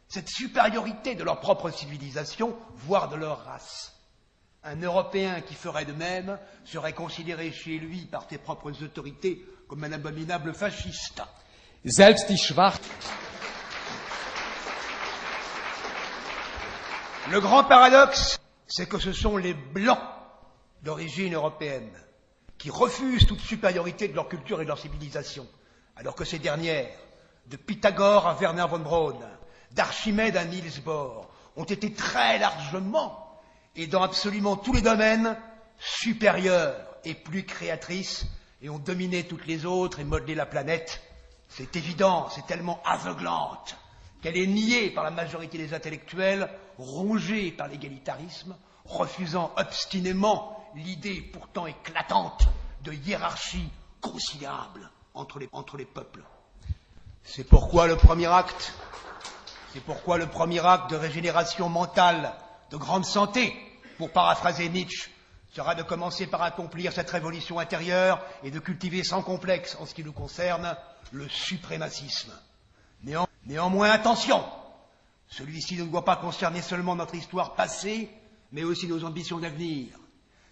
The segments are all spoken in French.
cette supériorité de leur propre civilisation, voire de leur race. Un Européen qui ferait de même serait considéré chez lui par ses propres autorités comme un abominable fasciste. Selbst die Schwarzen. Le grand paradoxe, c'est que ce sont les Blancs d'origine européenne qui refusent toute supériorité de leur culture et de leur civilisation, alors que ces dernières, de Pythagore à Werner von Braun, d'Archimède à Niels Bohr, ont été très largement et dans absolument tous les domaines supérieures et plus créatrices et ont dominé toutes les autres et modelé la planète. C'est évident, c'est tellement aveuglante qu'elle est niée par la majorité des intellectuels, rongée par l'égalitarisme, refusant obstinément l'idée pourtant éclatante de hiérarchie considérable entre les peuples. C'est pourquoi le premier acte de régénération mentale, de grande santé, pour paraphraser Nietzsche, sera de commencer par accomplir cette révolution intérieure et de cultiver sans complexe, en ce qui nous concerne, le suprémacisme. Néanmoins, attention, celui-ci ne doit pas concerner seulement notre histoire passée, mais aussi nos ambitions d'avenir.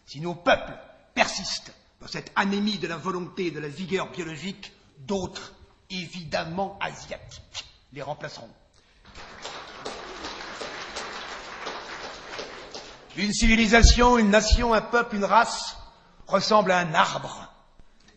Si nos peuples persistent dans cette anémie de la volonté et de la vigueur biologique, d'autres, évidemment asiatiques, les remplaceront. Une civilisation, une nation, un peuple, une race ressemble à un arbre.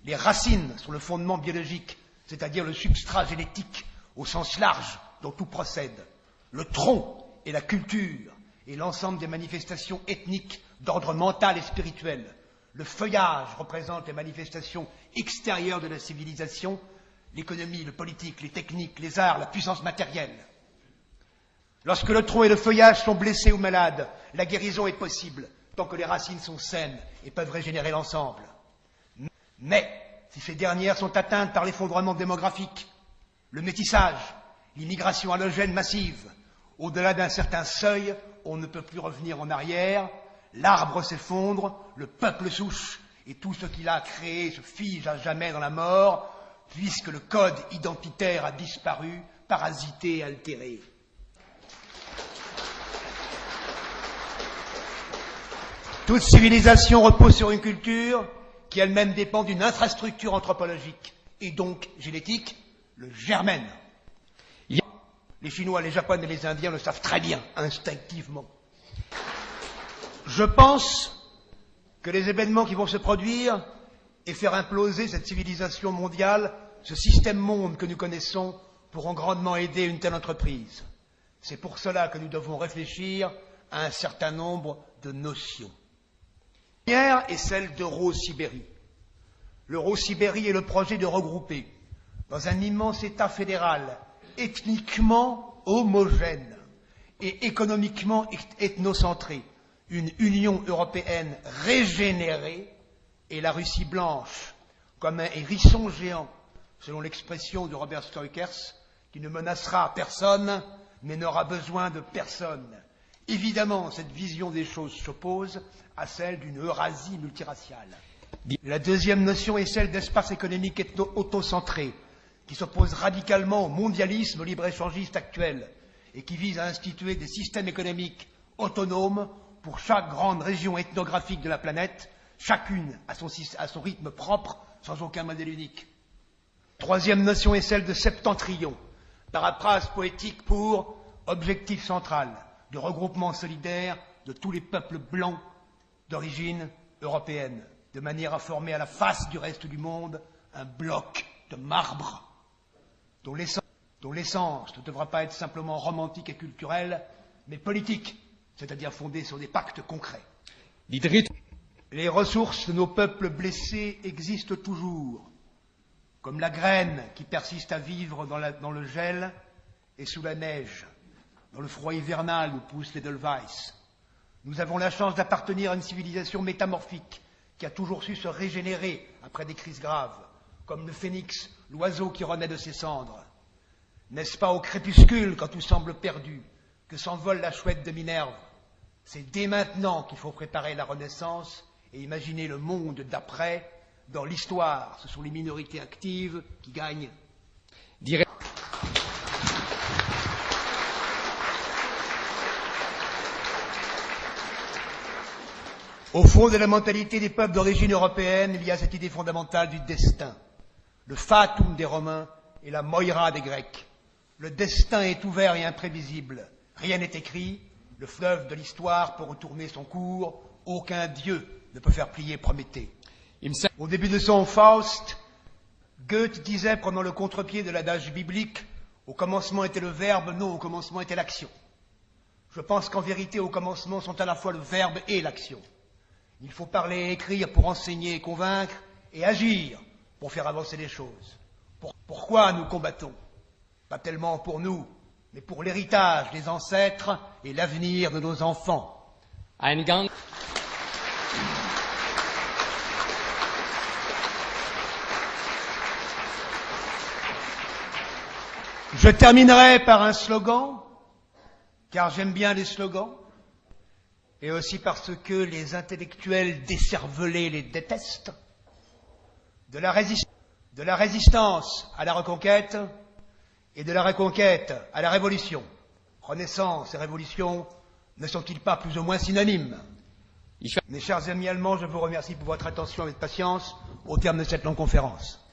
Les racines sont le fondement biologique, c'est-à-dire le substrat génétique au sens large dont tout procède. Le tronc est la culture et l'ensemble des manifestations ethniques d'ordre mental et spirituel. Le feuillage représente les manifestations extérieures de la civilisation, l'économie, le politique, les techniques, les arts, la puissance matérielle. Lorsque le tronc et le feuillage sont blessés ou malades, la guérison est possible, tant que les racines sont saines et peuvent régénérer l'ensemble. Mais, si ces dernières sont atteintes par l'effondrement démographique, le métissage, l'immigration allogène massive, au-delà d'un certain seuil, on ne peut plus revenir en arrière, l'arbre s'effondre, le peuple souche, et tout ce qu'il a créé se fige à jamais dans la mort, puisque le code identitaire a disparu, parasité et altéré. Toute civilisation repose sur une culture qui elle-même dépend d'une infrastructure anthropologique et donc génétique, le germène. Les Chinois, les Japonais et les Indiens le savent très bien, instinctivement. Je pense que les événements qui vont se produire et faire imploser cette civilisation mondiale, ce système monde que nous connaissons, pourront grandement aider une telle entreprise. C'est pour cela que nous devons réfléchir à un certain nombre de notions. La première est celle d'Euro-Sibérie. L'Euro-Sibérie est le projet de regrouper dans un immense État fédéral ethniquement homogène et économiquement ethnocentré une Union européenne régénérée et la Russie blanche comme un hérisson géant, selon l'expression de Robert Stoikers, qui ne menacera personne mais n'aura besoin de personne. Évidemment, cette vision des choses s'oppose à celle d'une Eurasie multiraciale. La deuxième notion est celle d'espace économique autocentré, qui s'oppose radicalement au mondialisme libre-échangiste actuel et qui vise à instituer des systèmes économiques autonomes pour chaque grande région ethnographique de la planète, chacune à son rythme propre, sans aucun modèle unique. Troisième notion est celle de septentrion, paraphrase poétique pour objectif central, de regroupement solidaire de tous les peuples blancs d'origine européenne, de manière à former à la face du reste du monde un bloc de marbre dont l'essence ne devra pas être simplement romantique et culturelle, mais politique, c'est-à-dire fondée sur des pactes concrets. Les ressources de nos peuples blessés existent toujours, comme la graine qui persiste à vivre dans le gel et sous la neige, dans le froid hivernal où poussent les Edelweiss. Nous avons la chance d'appartenir à une civilisation métamorphique qui a toujours su se régénérer après des crises graves, comme le phénix, l'oiseau qui renaît de ses cendres. N'est-ce pas au crépuscule, quand tout semble perdu, que s'envole la chouette de Minerve? C'est dès maintenant qu'il faut préparer la Renaissance et imaginer le monde d'après. Dans l'histoire, ce sont les minorités actives qui gagnent. Au fond de la mentalité des peuples d'origine européenne, il y a cette idée fondamentale du destin. Le fatum des Romains et la moira des Grecs. Le destin est ouvert et imprévisible. Rien n'est écrit. Le fleuve de l'histoire peut retourner son cours. Aucun dieu ne peut faire plier Prométhée. Au début de son Faust, Goethe disait, prenant le contre-pied de l'adage biblique, au commencement était le verbe, non, au commencement était l'action. Je pense qu'en vérité, au commencement sont à la fois le verbe et l'action. Il faut parler et écrire pour enseigner et convaincre, et agir pour faire avancer les choses. Pourquoi nous combattons? Pas tellement pour nous, mais pour l'héritage des ancêtres et l'avenir de nos enfants. Je terminerai par un slogan, car j'aime bien les slogans, et aussi parce que les intellectuels décervelés les détestent. De la résistance à la reconquête et de la reconquête à la révolution. Renaissance et révolution ne sont-ils pas plus ou moins synonymes? Mes chers amis allemands, je vous remercie pour votre attention et votre patience au terme de cette longue conférence.